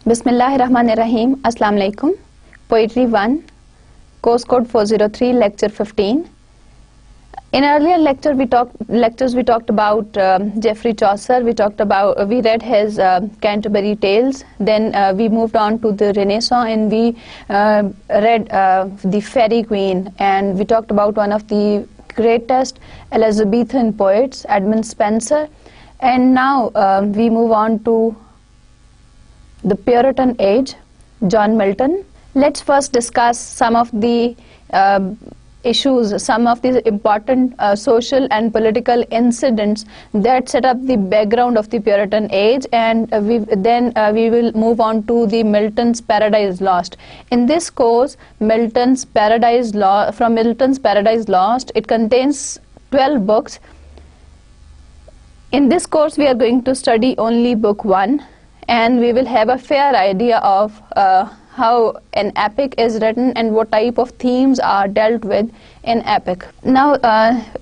Bismillahirrahmanirrahim. Assalamu alaikum. Poetry 1, course code 403, lecture 15. In earlier lectures we talked about Geoffrey Chaucer. We read his Canterbury Tales. Then we moved on to the Renaissance and we read the Fairy Queen, and we talked about one of the greatest Elizabethan poets, Edmund Spenser. And now we move on to the Puritan age, John Milton. Let's first discuss some of the issues, some of the important social and political incidents that set up the background of the Puritan age, and we will move on to the Milton's Paradise Lost. In this course, Milton's Paradise Lost, it contains 12 books. In this course, we are going to study only book 1, and we will have a fair idea of how an epic is written and what type of themes are dealt with in epic. Now,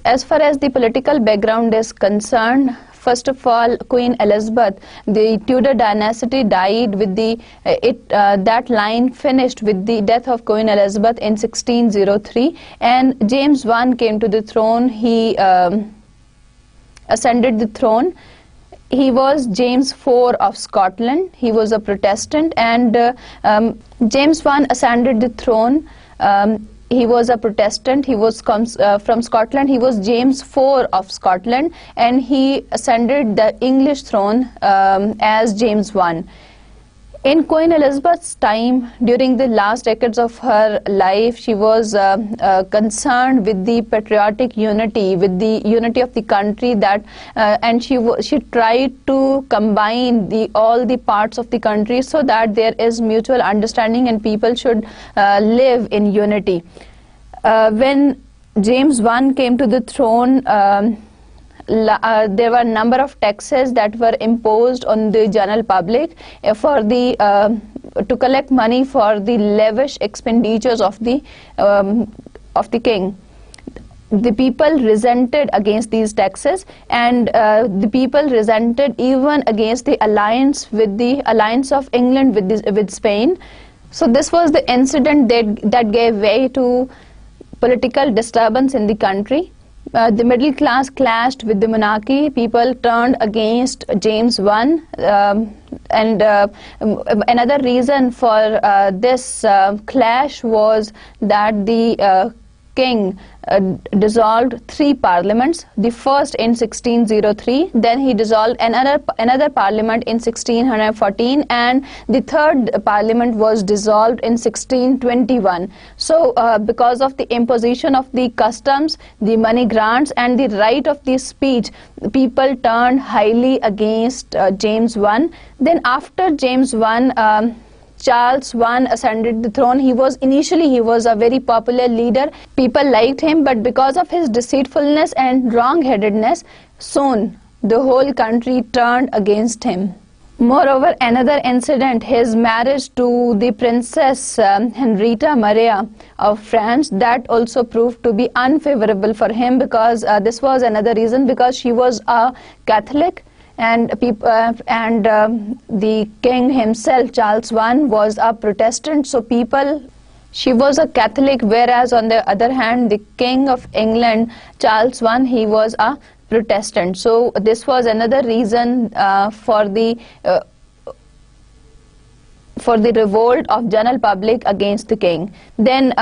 as far as the political background is concerned, first of all, Queen Elizabeth, the Tudor dynasty died with that line finished with the death of Queen Elizabeth in 1603, and James I came to the throne. He ascended the throne. He was James IV of Scotland. He was a Protestant, and James I ascended the throne. He was a Protestant. He was from Scotland. He was James IV of Scotland, and he ascended the English throne as James I. In Queen Elizabeth's time, during the last decades of her life, she was concerned with the patriotic unity, with the unity of the country, and she tried to combine all the parts of the country so that there is mutual understanding and people should live in unity. When James I came to the throne, there were a number of taxes that were imposed on the general public to collect money for the lavish expenditures of the king. The people resented against these taxes, and the people resented even against the alliance of England with Spain. So this was the incident that gave way to political disturbance in the country. The middle class clashed with the monarchy. People turned against James I, and another reason for this clash was that the king dissolved 3 parliaments. The first in 1603, then he dissolved another parliament in 1614, and the third parliament was dissolved in 1621. So because of the imposition of the customs, the money grants, and the right of the speech, people turned highly against James I. Then after James I, Charles I ascended the throne. Initially he was a very popular leader. People liked him, but because of his deceitfulness and wrong-headedness, soon the whole country turned against him. Moreover, another incident, his marriage to the Princess Henrietta Maria of France, that also proved to be unfavorable for him, because this was another reason, because she was a Catholic, and the king himself, Charles I, was a Protestant. So she was a Catholic, whereas on the other hand, the king of England, Charles I, he was a Protestant. So this was another reason for the revolt of general public against the king. Then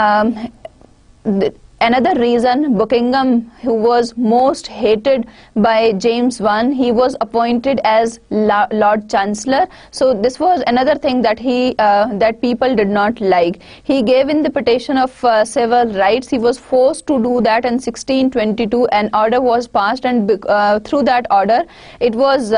another reason, Buckingham, who was most hated by James I, he was appointed as Lord Chancellor. So this was another thing that that people did not like. He gave in the petition of civil rights. He was forced to do that in 1622. An order was passed, and through that order, it was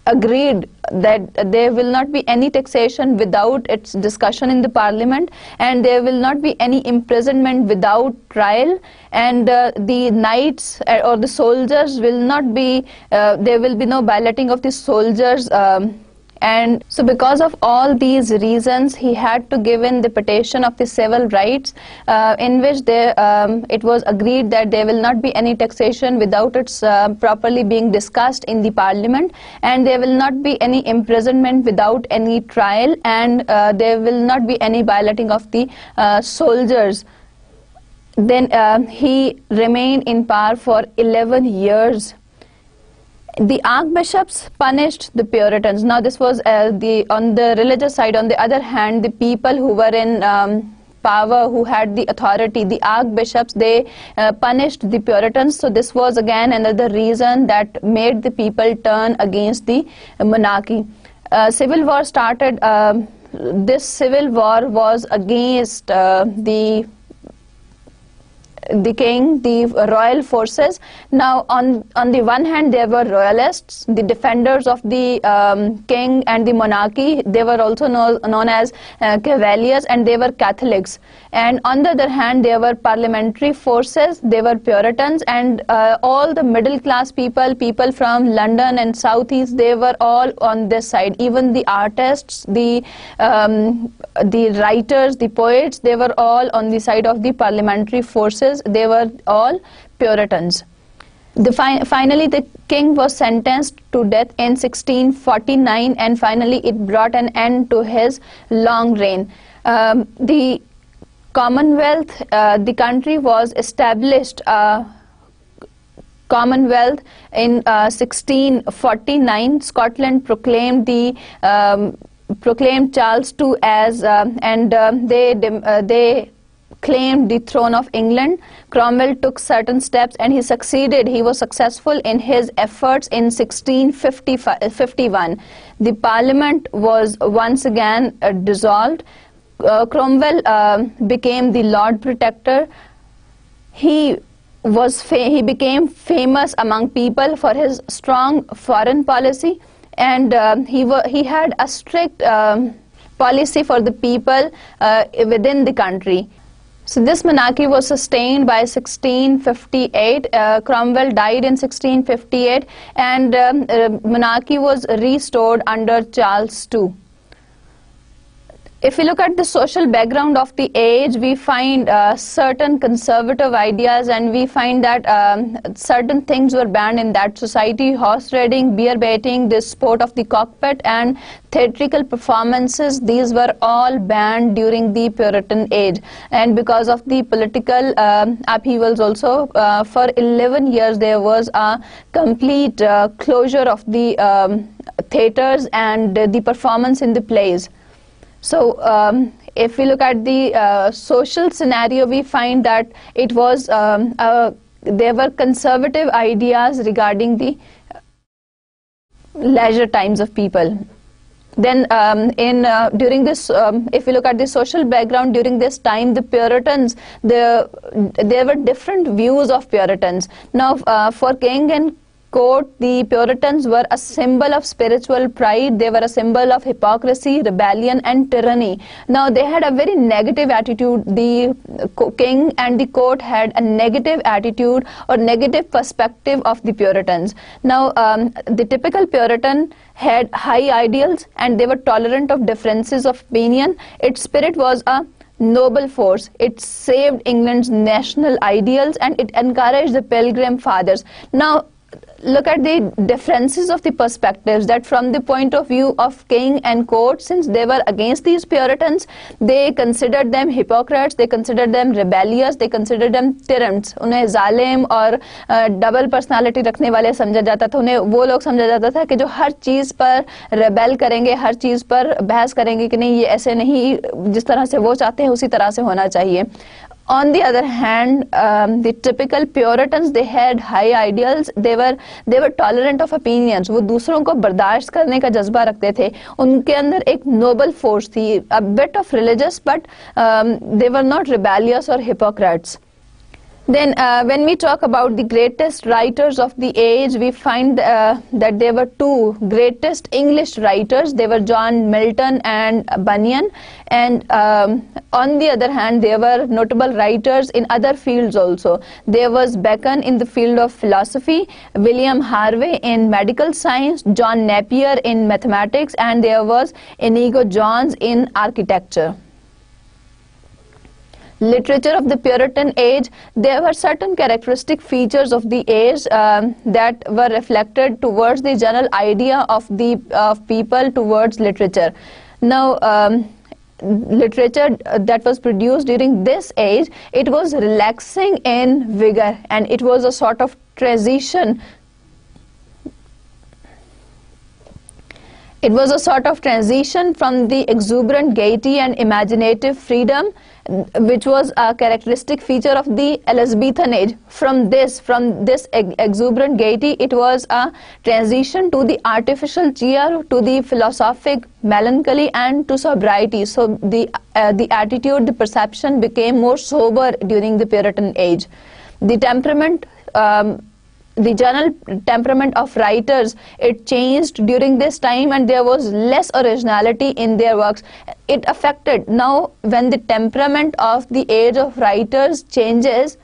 agreed that there will not be any taxation without its discussion in the parliament, and there will not be any imprisonment without trial, and the knights or the soldiers will not be, there will be no balloting of the soldiers And so because of all these reasons, he had to give in the petition of the civil rights, in which it was agreed that there will not be any taxation without its properly being discussed in the parliament, and there will not be any imprisonment without any trial, and there will not be any violating of the soldiers. Then he remained in power for 11 years. The archbishops punished the Puritans. Now this was on the religious side. On the other hand, the people who were in power, who had the authority, the archbishops, they punished the Puritans. So this was again another reason that made the people turn against the monarchy. Civil war started. This civil war was against the king, the royal forces. Now on the one hand, there were royalists, the defenders of the king and the monarchy. They were also known as cavaliers, and they were Catholics. And on the other hand, there were parliamentary forces, they were Puritans, and all the middle class people from London and Southeast, they were all on this side. Even the artists, the writers, the poets, they were all on the side of the parliamentary forces. They were all Puritans. Finally, the king was sentenced to death in 1649, and finally it brought an end to his long reign. The Commonwealth, the country was established Commonwealth in 1649. Scotland proclaimed Charles II as they claimed the throne of England. Cromwell took certain steps, and he succeeded. He was successful in his efforts in 1651. The Parliament was once again dissolved. Cromwell became the Lord Protector. He became famous among people for his strong foreign policy, and he had a strict policy for the people within the country. So this monarchy was sustained by 1658. Cromwell died in 1658, and monarchy was restored under Charles II. If we look at the social background of the age, we find certain conservative ideas, and we find that certain things were banned in that society: horse riding, beer baiting, the sport of the cockpit, and theatrical performances. These were all banned during the Puritan age. And because of the political upheavals also, for 11 years there was a complete closure of the theaters and the performance in the plays. So if we look at the social scenario, we find that it was there were conservative ideas regarding the leisure times of people. Then during this, if we look at the social background during this time, the Puritans, there were different views of Puritans. Now for king and court, the Puritans were a symbol of spiritual pride. They were a symbol of hypocrisy, rebellion, and tyranny. Now they had a very negative attitude. The king and the court had a negative attitude or negative perspective of the Puritans. Now the typical Puritan had high ideals, and they were tolerant of differences of opinion. Its spirit was a noble force. It saved England's national ideals, and it encouraged the Pilgrim Fathers. Now look at the differences of the perspectives, that from the point of view of king and court, since they were against these Puritans, they considered them hypocrites, they considered them rebellious, they considered them tyrants. उन्हें जालिम और double personality रखने वाले समझा जाता था. उन्हें वो लोग समझा जाता था कि जो हर चीज़ पर रेबेल करेंगे, हर चीज़ पर बहस करेंगे कि नहीं, ये ऐसे नहीं, जिस तरह से वो चाहते हैं उसी तरह से होना चाहिए. On the other hand, the typical Puritans, they had high ideals. They were tolerant of opinions. वो दूसरों को बर्दाश्त करने का जज्बा रखते थे. उनके अंदर एक noble force थी, a bit of religious, but they were not rebellious or hypocrites. Then when we talk about the greatest writers of the age, we find that there were two greatest English writers. They were John Milton and Bunyan. And on the other hand, there were notable writers in other fields also. There was Bacon in the field of philosophy, William Harvey in medical science, John Napier in mathematics, and there was Inigo Jones in architecture. Literature of the Puritan age, there were certain characteristic features of the age that were reflected towards the general idea of people towards literature. Now, literature that was produced during this age, it was relaxing in vigor, and it was a sort of transition. It was a sort of transition from the exuberant gaiety and imaginative freedom, which was a characteristic feature of the Elizabethan age. From this exuberant gaiety, it was a transition to the artificial cheer, to the philosophic melancholy, and to sobriety. So the attitude, the perception became more sober during the Puritan age. The temperament, the general temperament of writers, it changed during this time, and there was less originality in their works. It affected, now when the temperament of the age of writers changes,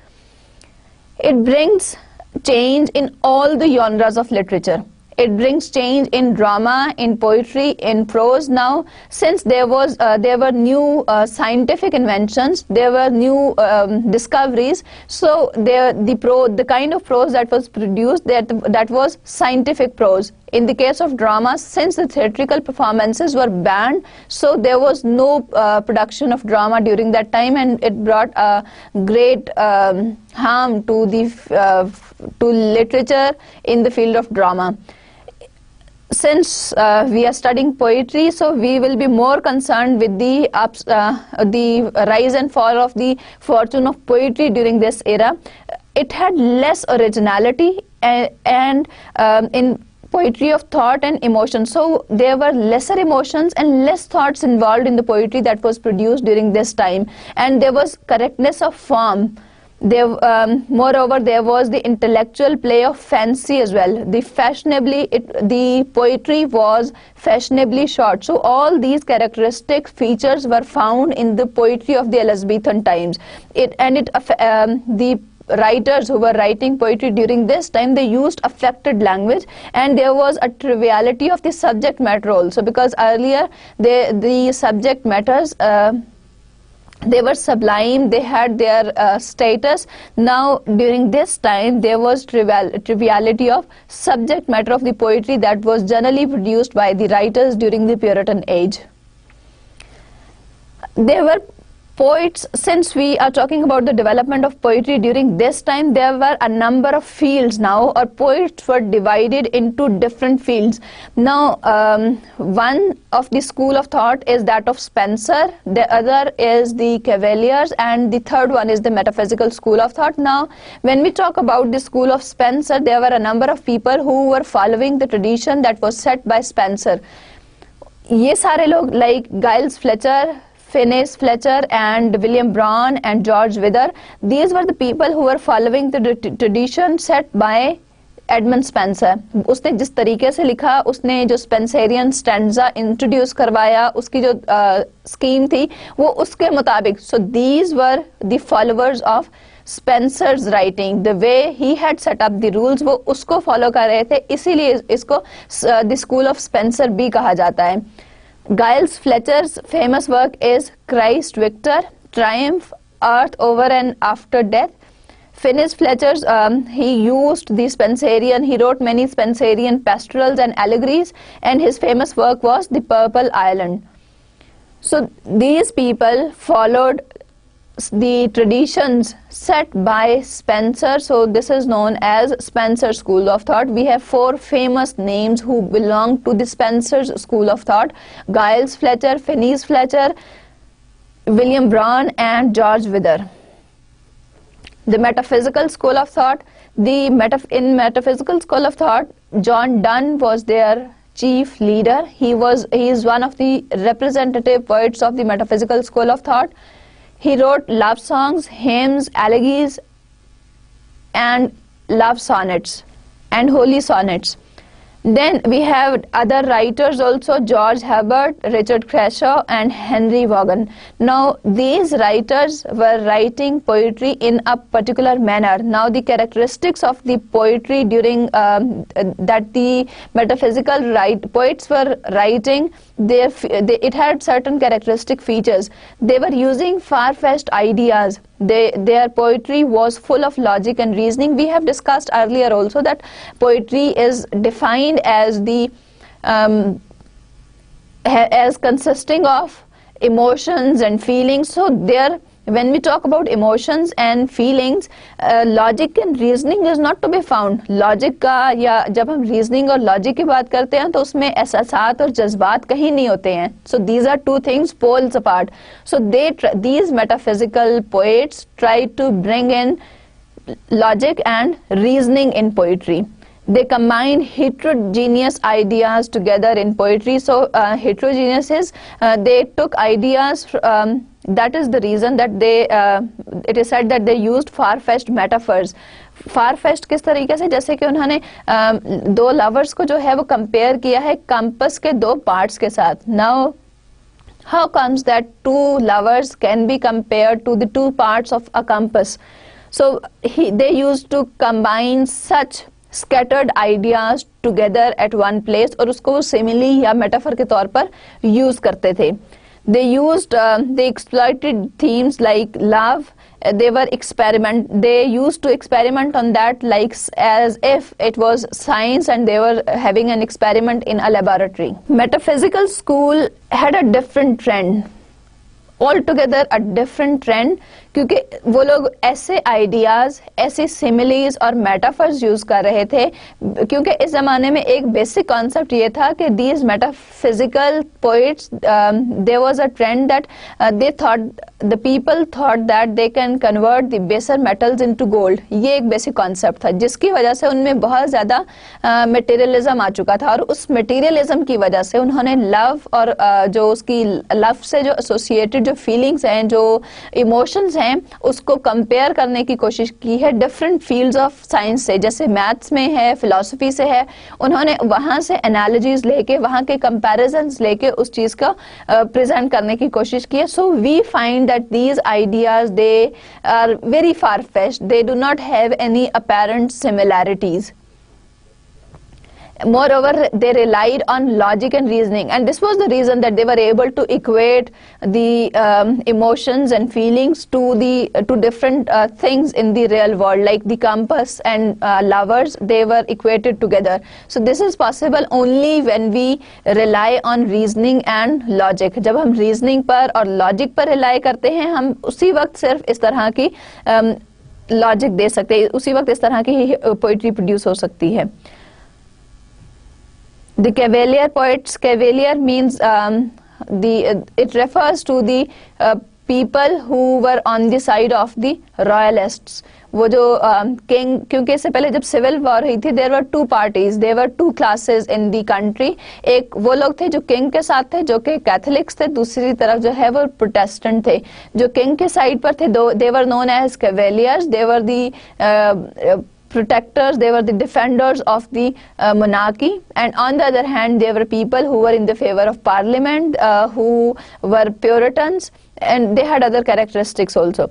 it brings change in all the genres of literature. It brings change in drama, in poetry, in prose. Now, since there were new scientific inventions, there were new discoveries. So the kind of prose that was produced, that was scientific prose. In the case of drama, since the theatrical performances were banned, so there was no production of drama during that time, and it brought a great harm to literature in the field of drama. Since we are studying poetry, so we will be more concerned with the rise and fall of the fortune of poetry during this era. It had less originality and in poetry of thought and emotion. So there were lesser emotions and less thoughts involved in the poetry that was produced during this time, and there was correctness of form. Moreover, there was the intellectual play of fancy as well. The poetry was fashionably short. So all these characteristic features were found in the poetry of the Elizabethan times. The writers who were writing poetry during this time, they used affected language, and there was a triviality of the subject matter also, because earlier the subject matters, they were sublime, they had their status. Now during this time, there was triviality of subject matter of the poetry that was generally produced by the writers during the Puritan age. There were poets. Since we are talking about the development of poetry during this time, there were a number of fields now, or poets were divided into different fields. Now, one of the school of thought is that of Spencer, the other is the Cavaliers, and the third one is the metaphysical school of thought. Now, when we talk about the school of Spencer, there were a number of people who were following the tradition that was set by Spencer. ये सारे लोग like Giles Fletcher, Phineas Fletcher, and William Brown and George Wither, these were the people who were following the tradition set by Edmund Spencer. उसने जिस तरीके से लिखा, उसने जो Spencerian stanza introduce करवाया, उसकी जो scheme थी, वो उसके मुताबिक. So these were the followers of Spencer's writing. The way he had set up the rules, वो उसको follow कर रहे थे, इसीलिए इसको the school of Spencer भी कहा जाता है. Giles Fletcher's famous work is Christ Victor, Triumph, Earth Over and After Death. Phineas Fletcher's, he used the Spencerian, he wrote many Spencerian pastorals and allegories, and his famous work was The Purple Island. So these people followed the traditions set by Spencer, so this is known as Spencer School of Thought. We have four famous names who belong to the Spencer's School of Thought: Giles Fletcher, Phineas Fletcher, William Brown, and George Wither. The Metaphysical School of Thought, in Metaphysical School of Thought, John Donne was their chief leader. He is one of the representative poets of the Metaphysical School of Thought. He wrote love songs, hymns, elegies, and love sonnets and holy sonnets. Then we have other writers also, George Herbert, Richard Crashaw and Henry Vaughan. Now these writers were writing poetry in a particular manner. Now the characteristics of the poetry during that the metaphysical poets were writing, it had certain characteristic features. They were using far-fetched ideas. Their poetry was full of logic and reasoning. We have discussed earlier also that poetry is defined as as consisting of emotions and feelings. So when we talk about emotions and feelings, logic and reasoning is not to be found. Logic का या जब हम reasoning और logic की बात करते हैं तो उसमें एहसासात और जज्बात कहीं नहीं होते हैं. So these are two things poles apart. So these metaphysical poets try to bring in logic and reasoning in poetry. They combine heterogeneous ideas together in poetry. So heterogeneous is they took ideas. That is the reason that it is said that they used far-fetched metaphors. Far-fetched किस तरीके से, जैसे कि उन्होंने दो lovers को जो है वो compare किया है compass के दो parts के साथ. Now how comes that two lovers can be compared to the two parts of a compass? So they used to combine such scattered ideas together at one place और उसको simile या metaphor के तौर पर use करते थे. They exploited themes like love. They used to experiment on that like as if it was science and they were having an experiment in a laboratory. Metaphysical school had a different trend. Altogether a different trend, क्योंकि वो लोग ऐसे ideas, ऐसे similes और metaphors use कर रहे थे, क्योंकि इस जमाने में एक बेसिक कॉन्सेप्ट ये था कि these metaphysical poets, there was a trend that the people thought that they can convert the baser metals into gold. ये एक बेसिक कॉन्सेप्ट था जिसकी वजह से उनमें बहुत ज्यादा मटेरियलिज्म आ चुका था और उस मटेरियलिज्म की वजह से उन्होंने लव और जो उसकी लव से जो एसोसिएटेड जो फीलिंग्स हैं, जो इमोशंस हैं, उसको कंपेयर करने की कोशिश की है डिफरेंट फील्ड्स ऑफ साइंस से. जैसे मैथ्स में है, फिलॉसफी से है, उन्होंने वहां से एनालॉजीज लेके, वहां के कंपैरिजंस लेके उस चीज को प्रेजेंट करने की कोशिश की है. So we find that these ideas they are very far fetched. They do not have any apparent similarities. Moreover, they relied on logic and reasoning, and this was the reason that they were able to equate the emotions and feelings to different things in the real world, like the compass and lovers. They were equated together. So this is possible only when we rely on reasoning and logic. जब हम reasoning पर और logic पर rely करते हैं, हम उसी वक्त सिर्फ इस तरह की logic दे सकते हैं, उसी वक्त इस तरह की poetry produce हो सकती है. The Cavalier poets, Cavalier means it refers to the people who were on the side of the royalists. वो जो किंग, क्योंकि इससे पहले जब सिविल वॉर हुई थी, there were two parties, there were two classes in the country. एक वो लोग थे जो किंग के साथ थे, जो कि कैथोलिक्स थे, दूसरी तरफ जो है वो प्रोटेस्टेंट थे. जो किंग के साइड पर थे, they were known as Cavaliers. They were the protectors, they were the defenders of the monarchy, and on the other hand there were people who were in the favor of parliament, who were Puritans, and they had other characteristics also.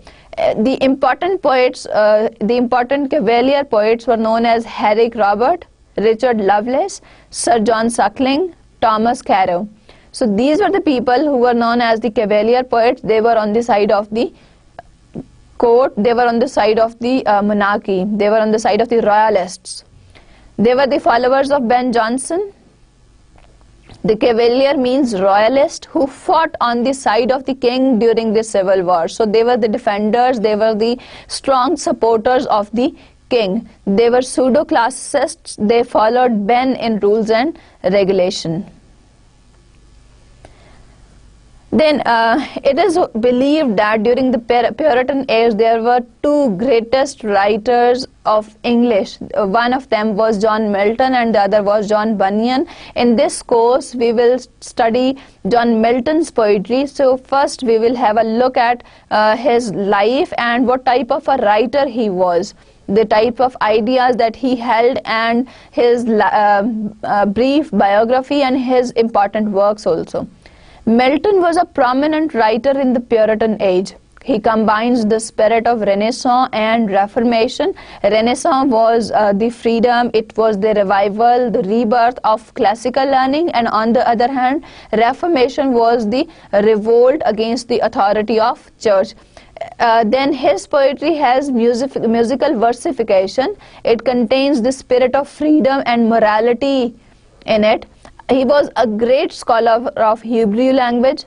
The important poets, the important Cavalier poets were known as Herrick Robert, Richard Lovelace, Sir John Suckling, Thomas Carew. So these were the people who were known as the Cavalier poets. They were on the side of the court, they were on the side of the monarchy, they were on the side of the royalists. They were the followers of Ben Jonson. The Cavalier means royalist who fought on the side of the king during the civil war. So they were the defenders, they were the strong supporters of the king. They were pseudo-classicists, they followed Ben in rules and regulation. Then it is believed that during the Puritan age there were two greatest writers of English. One of them was John Milton and the other was John Bunyan. In this course we will study John Milton's poetry. So first we will have a look at his life and what type of a writer he was. the type of ideas that he held, and his brief biography and his important works also. Milton was a prominent writer in the Puritan age. He combines the spirit of Renaissance and Reformation. Renaissance was the freedom, it was the revival, the rebirth of classical learning, and on the other hand, Reformation was the revolt against the authority of church. Then his poetry has musical versification. It contains the spirit of freedom and morality in it. He was a great scholar of Hebrew language,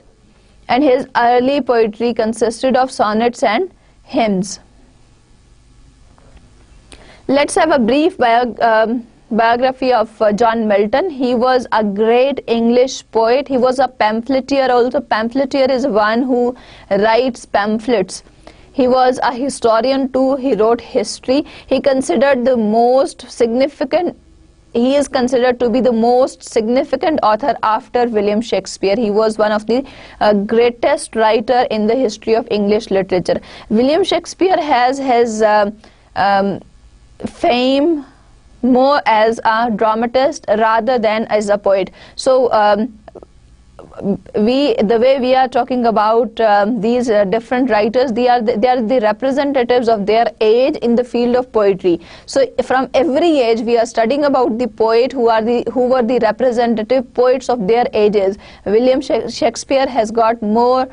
and his early poetry consisted of sonnets and hymns. Let's have a brief biography of John Milton. He was a great English poet. He was a pamphleteer also. Pamphleteer is one who writes pamphlets. He was a historian too. He wrote history. He is considered to be the most significant author after William Shakespeare. He was one of the greatest writer in the history of English literature. William Shakespeare has his fame more as a dramatist rather than as a poet. So the way we are talking about these different writers, they are the representatives of their age in the field of poetry. So from every age we are studying about the poet who were the representative poets of their ages. William Shakespeare has got more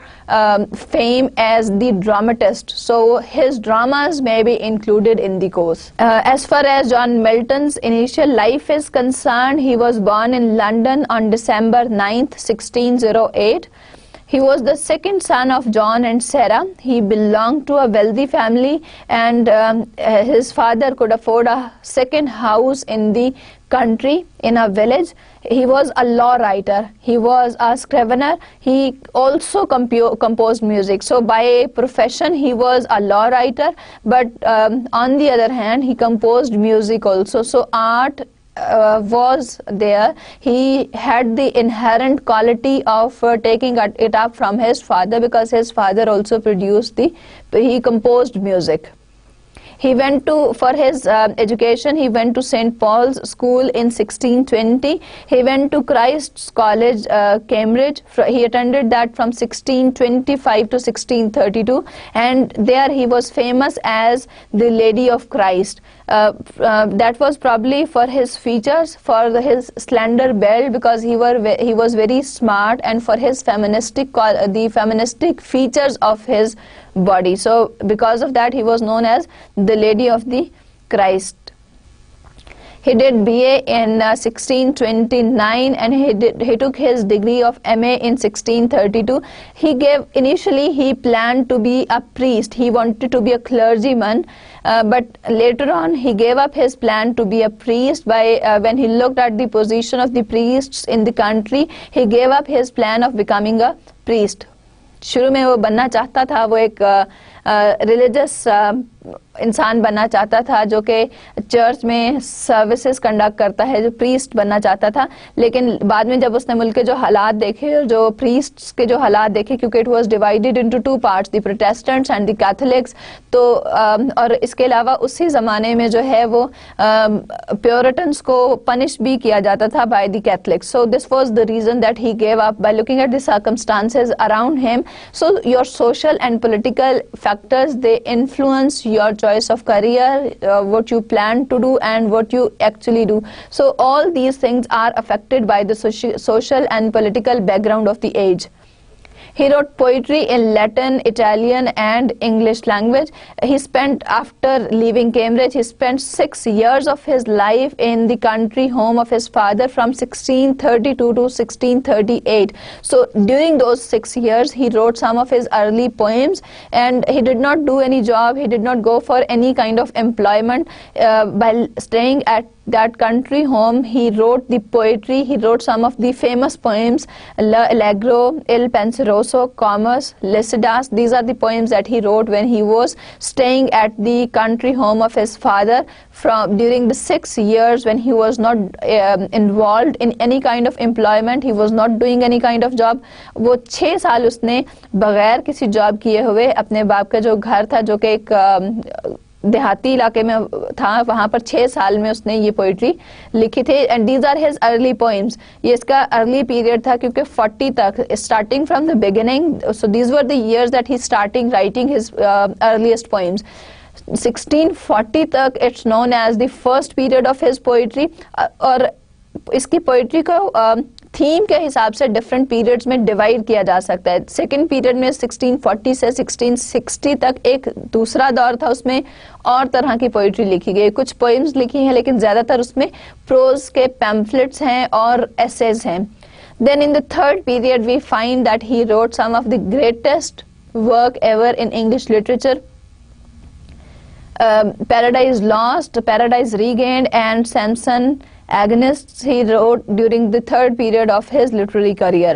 fame as the dramatist, so his dramas may be included in the course. As far as John Milton's initial life is concerned, he was born in London on December 9th, 1608. He was the second son of John and Sarah. He belonged to a wealthy family, and his father could afford a second house in the country, in a village. He was a law writer. He was a scrivener. He also composed music. So by profession he was a law writer, but on the other hand he composed music also. So art was there. He had the inherent quality of taking it up from his father, because his father also he composed music. He went for his education, he went to St. Paul's School in 1620. He went to Christ's College, Cambridge. He attended that from 1625 to 1632, and there he was famous as the Lady of Christ. That was probably for his features, for his slender build, because he was very smart, and for his the feministic features of his body. So because of that he was known as the Lady of the Christ. He did BA in 1629, and he took his degree of MA in 1632. Initially he planned to be a priest. He wanted to be a clergyman, but later on he gave up his plan to be a priest. When he looked at the position of the priests in the country, he gave up his plan of becoming a priest. शुरू में वो बनना चाहता था, वो एक religious इंसान बनना चाहता था जो कि चर्च में सर्विसेज कंडक्ट करता है, जो प्रीस्ट बनना चाहता था. लेकिन बाद में जब उसने मुल्क के जो हालात देखे, जो प्रीस्ट्स के जो हालात देखे, क्योंकि it was divided into two parts, the Protestants and the Catholics, तो और इसके अलावा उसी ज़माने में जो है वो प्योरिटन्स को पनिश भी किया जाता था by the Catholics. So this was the reason that he gave up by looking at the circumstances around him. So your social and political factors, they influence your choice of career, what you plan to do and what you actually do. So all these things are affected by the social and political background of the age. He wrote poetry in Latin, Italian and English language. He spent, after leaving Cambridge, he spent 6 years of his life in the country home of his father from 1632 to 1638. So during those 6 years, he wrote some of his early poems, and he did not do any job. He did not go for any kind of employment. While staying at that country home, he wrote the poetry. He wrote some of the famous poems, L'Allegro, Il Penseroso, Comus, Lycidas. These are the poems that he wrote when he was staying at the country home of his father during the 6 years when he was not involved in any kind of employment. He was not doing any kind of job. वो 6 साल उसने बगैर किसी job किए हुए अपने बाप का जो घर था, जो कि एक देहाती इलाके में था, वहां पर 6 साल में उसने ये पोइट्री लिखी थी. And these are his early poems. ये इसका अर्ली पीरियड था क्योंकि 40 तक, starting from the beginning, so these were the years that he starting writing his earliest poems. 1640 तक it's known as the first period of his poetry. और इसकी poetry को theme के हिसाब से डिफरेंट पीरियड्स में डिवाइड किया जा सकता है. सेकेंड पीरियड में 1640 से 1660 तक एक दूसरा दौर था, उसमें और तरह की पोइट्री लिखी गई. कुछ पोइम्स लिखी हैं लेकिन ज्यादातर उसमें प्रोज के पैम्फलेट्स हैं और एसेज हैं. Then in the third period we find that he wrote some of the greatest work ever in English literature. Paradise Lost, Paradise Regained and Samson Agonists he wrote during the third period of his literary career.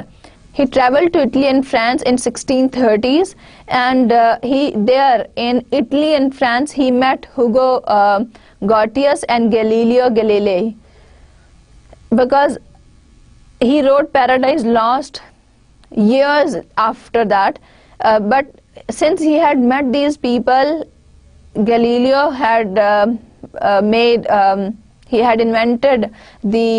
He traveled to Italy and France in 1630s, and there in Italy and France he met Hugo Grotius and Galileo Galilei, because he wrote Paradise Lost years after that, but since he had met these people, Galileo had he had invented the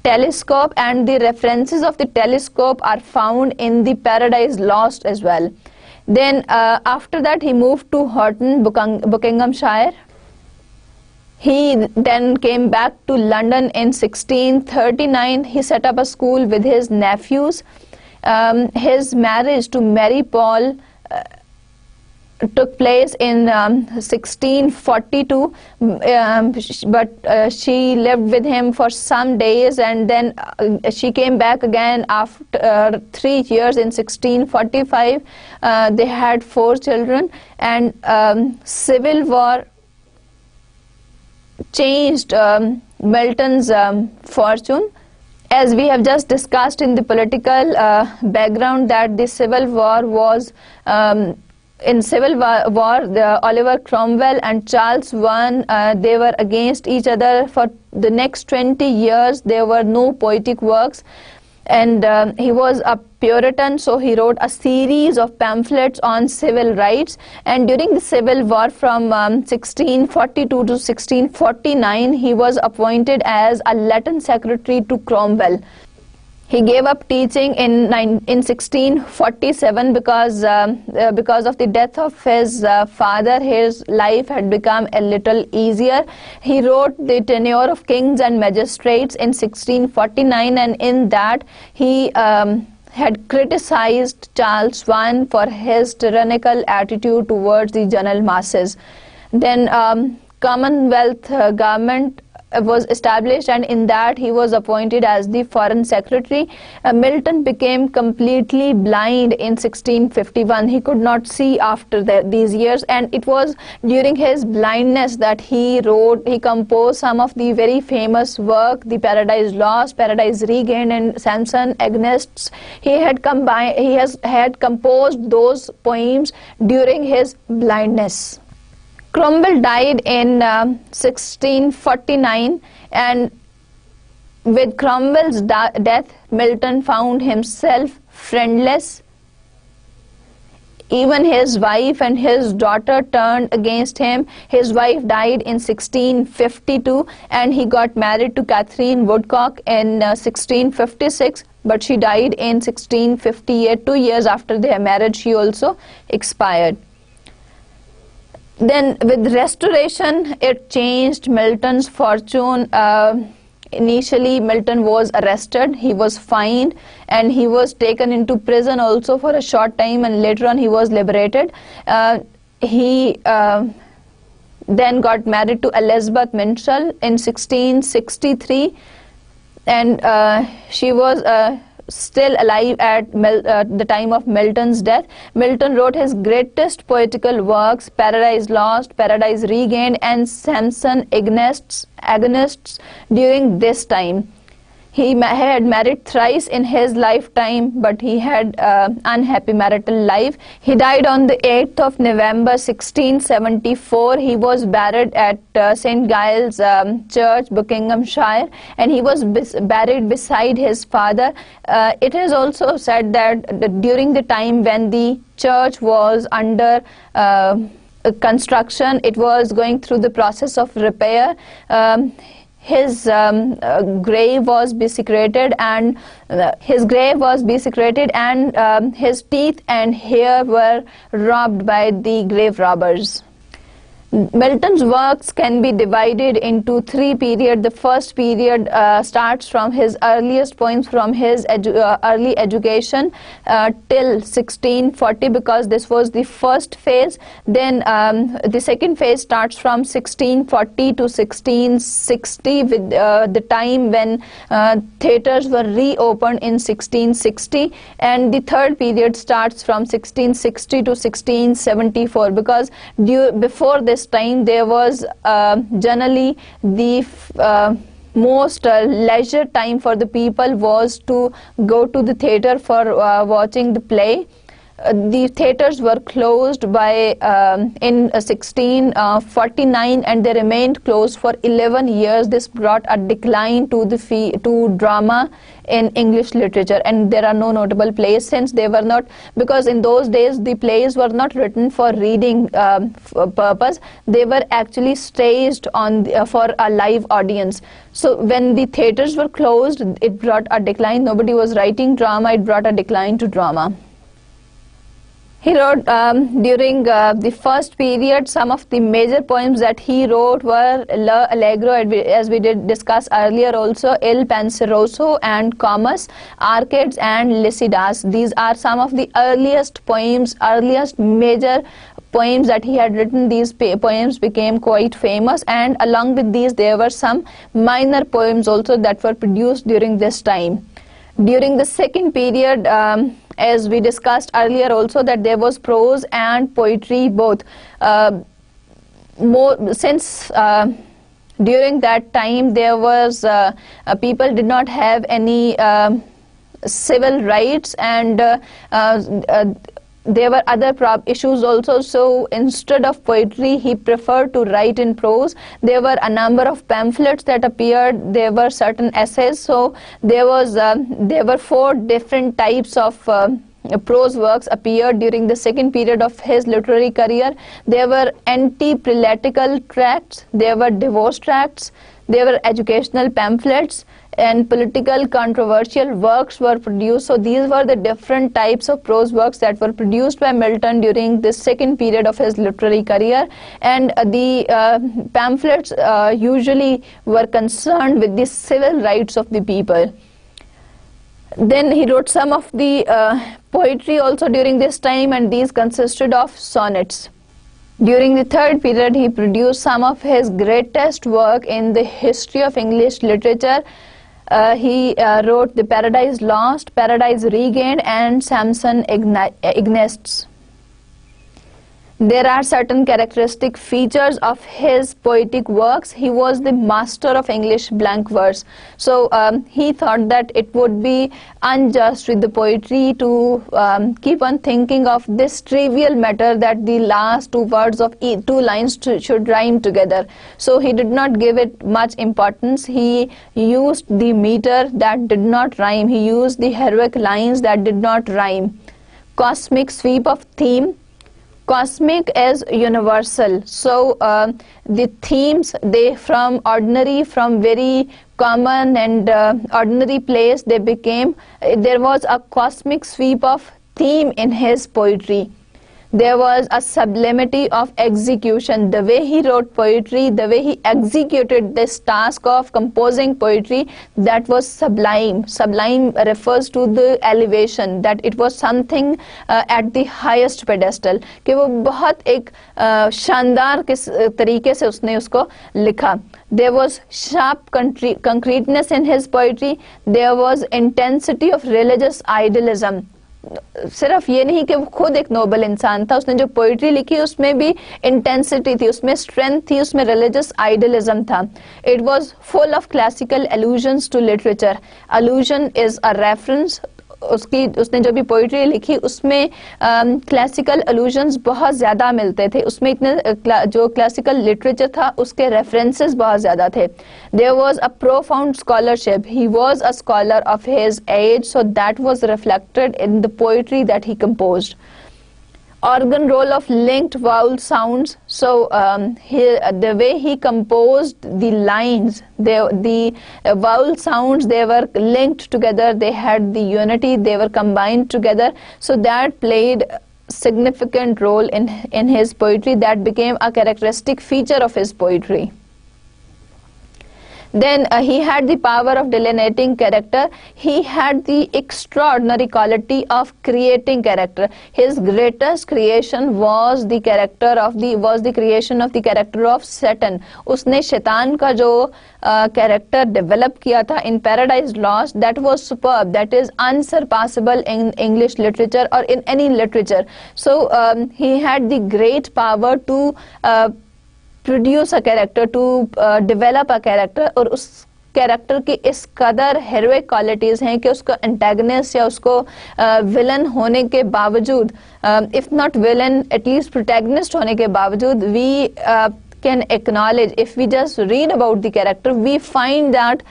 telescope, and the references of the telescope are found in the Paradise Lost as well. Then after that he moved to Horton, Buckinghamshire. He then came back to London in 1639. He set up a school with his nephews. His marriage to Mary Paul took place in 1642, but she lived with him for some days, and then she came back again after 3 years in 1645. They had 4 children, and civil war changed Milton's fortune. As we have just discussed in the political background, that the civil war was in civil war, Oliver Cromwell and Charles I, they were against each other for the next 20 years. There were no poetic works, and he was a Puritan, so he wrote a series of pamphlets on civil rights. And during the civil war from 1642 to 1649, he was appointed as a Latin secretary to Cromwell. He gave up teaching in 1647 because of the death of his father. His life had become a little easier. He wrote The Tenure of Kings and Magistrates in 1649, and in that he had criticized Charles I for his tyrannical attitude towards the general masses. Then Commonwealth government was established, and in that he was appointed as the foreign secretary. Milton became completely blind in 1651. He could not see after these years, and it was during his blindness that he composed some of the very famous work, the Paradise Lost, Paradise Regained, and Samson Agonists. He had composed those poems during his blindness. Cromwell died in 1649, and with Cromwell's death, Milton found himself friendless. Even his wife and his daughter turned against him. His wife died in 1652, and he got married to Catherine Woodcock in 1656, but she died in 1658. 2 years after their marriage, she also expired. Then with Restoration, it changed Milton's fortune. Initially, Milton was arrested, he was fined, and he was taken into prison also for a short time, and later on he was liberated. He then got married to Elizabeth Minshall in 1663, and she was still alive at the time of Milton's death. Milton wrote his greatest poetical works, Paradise Lost, Paradise Regained, and Samson Agonists during this time. He had married thrice in his lifetime, but he had unhappy marital life. He died on the 8th of November 1674. He was buried at St. Giles Church, Buckinghamshire, and he was buried beside his father. It is also said that during the time when the church was under construction. It was going through the process of repair. His grave was desecrated, and his teeth and hair were robbed by the grave robbers. Milton's works can be divided into three periods. The first period starts from his earliest poems from his early education till 1640, because this was the first phase. Then the second phase starts from 1640 to 1660, with the time when theatres were reopened in 1660, and the third period starts from 1660 to 1674, because before this time there was generally the most leisure time for the people was to go to the theatre for watching the play. The theatres were closed by in 1649, and they remained closed for 11 years. This brought a decline to drama in English literature, and there are no notable plays, since they were not, because in those days the plays were not written for reading purpose. They were actually staged on for a live audience. So when the theatres were closed, it brought a decline. Nobody was writing drama. It brought a decline to drama. He wrote during the first period, some of the major poems that he wrote were L'Allegro, as we did discuss earlier also, Il Penseroso and Comus, Arcades and Lycidas. These are some of the earliest major poems that he had written. These poems became quite famous, and along with these there were some minor poems also that were produced during this time. During the second period, as we discussed earlier also, that there was prose and poetry both. Since during that time there was people did not have any civil rights, and there were other issues also, so instead of poetry he preferred to write in prose. There were a number of pamphlets that appeared, there were certain essays, so there were 4 different types of prose works appeared during the second period of his literary career. There were anti-prelatical tracts, there were divorce tracts, there were educational pamphlets, and political controversial works were produced. So these were the different types of prose works that were produced by Milton during the second period of his literary career, and the pamphlets usually were concerned with the civil rights of the people. Then he wrote some of the poetry also during this time, and these consisted of sonnets. During the third period, he produced some of his greatest work in the history of English literature. He wrote The Paradise Lost, Paradise Regained, and Samson Ignites. There are certain characteristic features of his poetic works. He was the master of English blank verse. So he thought that it would be unjust with the poetry to keep on thinking of this trivial matter that the last 2 words of 2 lines should rhyme together. So he did not give it much importance. He used the meter that did not rhyme. He used the heroic lines that did not rhyme. Cosmic sweep of theme. Cosmic is universal, so the themes, they from very common and ordinary place, they became, there was a cosmic sweep of theme in his poetry. There was a sublimity of execution. The way he wrote poetry, the way he executed this task of composing poetry, that was sublime. Sublime refers to the elevation, that it was something at the highest pedestal. कि वो बहुत एक शानदार किस तरीके से उसने उसको लिखा. There was sharp concreteness in his poetry. There was intensity of religious idealism. सिर्फ ये नहीं कि वो खुद एक नोबल इंसान था, उसने जो पोइट्री लिखी उसमें भी इंटेंसिटी थी, उसमें स्ट्रेंथ थी, उसमें रिलीजियस आइडियलिज्म था. It was full of classical allusions to literature. Allusion is a reference. उसने जो भी पोइट्री लिखी उसमें क्लासिकल अलूजन्स बहुत ज़्यादा मिलते थे. उसमें इतने जो क्लासिकल लिटरेचर था उसके रेफरेंसेस बहुत ज़्यादा थे. There was a profound scholarship. He was a scholar of his age, so that was reflected in the poetry that he composed. organ role of linked vowel sounds. So the way he composed the lines, the vowel sounds, they were linked together, they had the unity, they were combined together. So that played significant role in his poetry. That became a characteristic feature of his poetry. Then he had the power of delineating character. He had the extraordinary quality of creating character. His greatest creation was the creation of the character of Satan. उसने शैतान का जो character develop किया था in Paradise Lost, that was superb. That is unsurpassable in English literature or in any literature. So he had the great power to produce a character, to develop a character, और उस character की इस कदर heroic qualities हैं कि उसको antagonist या उसको विलन होने के बावजूद, if not villain at least protagonist होने के बावजूद, we can acknowledge, if we just read about the character, we find that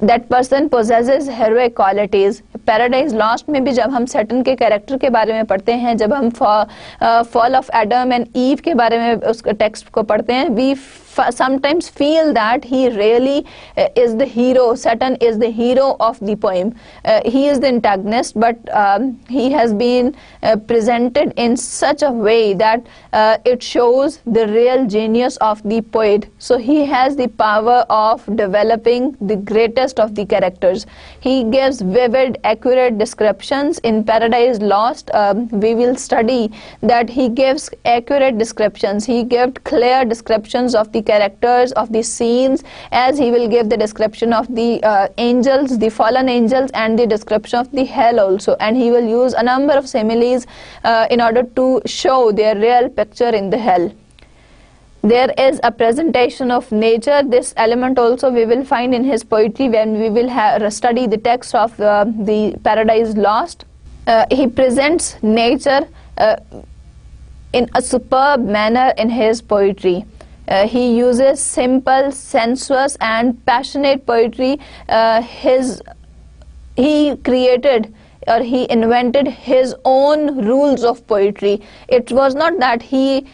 that person possesses heroic qualities. Paradise Lost में भी जब हम सैटन के कैरेक्टर के बारे में पढ़ते हैं, जब हम fall of Adam and ewe के बारे में उस टेक्स्ट को पढ़ते हैं, we sometimes feel that he really is the hero. Satan is the hero of the poem. He is the antagonist, but he has been presented in such a way that it shows the real genius of the poet. So he has the power of developing the greatest of the characters. He gives vivid, accurate descriptions. In Paradise Lost, we will study that he gives accurate descriptions. He gives clear descriptions of the characters, of the scenes, as he will give the description of the angels, the fallen angels, and the description of the hell also. And he will use a number of similes in order to show their real picture in the hell. There is a presentation of nature. This element also we will find in his poetry when we will study the text of the Paradise Lost. He presents nature in a superb manner in his poetry. He uses simple, sensuous and passionate poetry. He created or he invented his own rules of poetry. It was not that he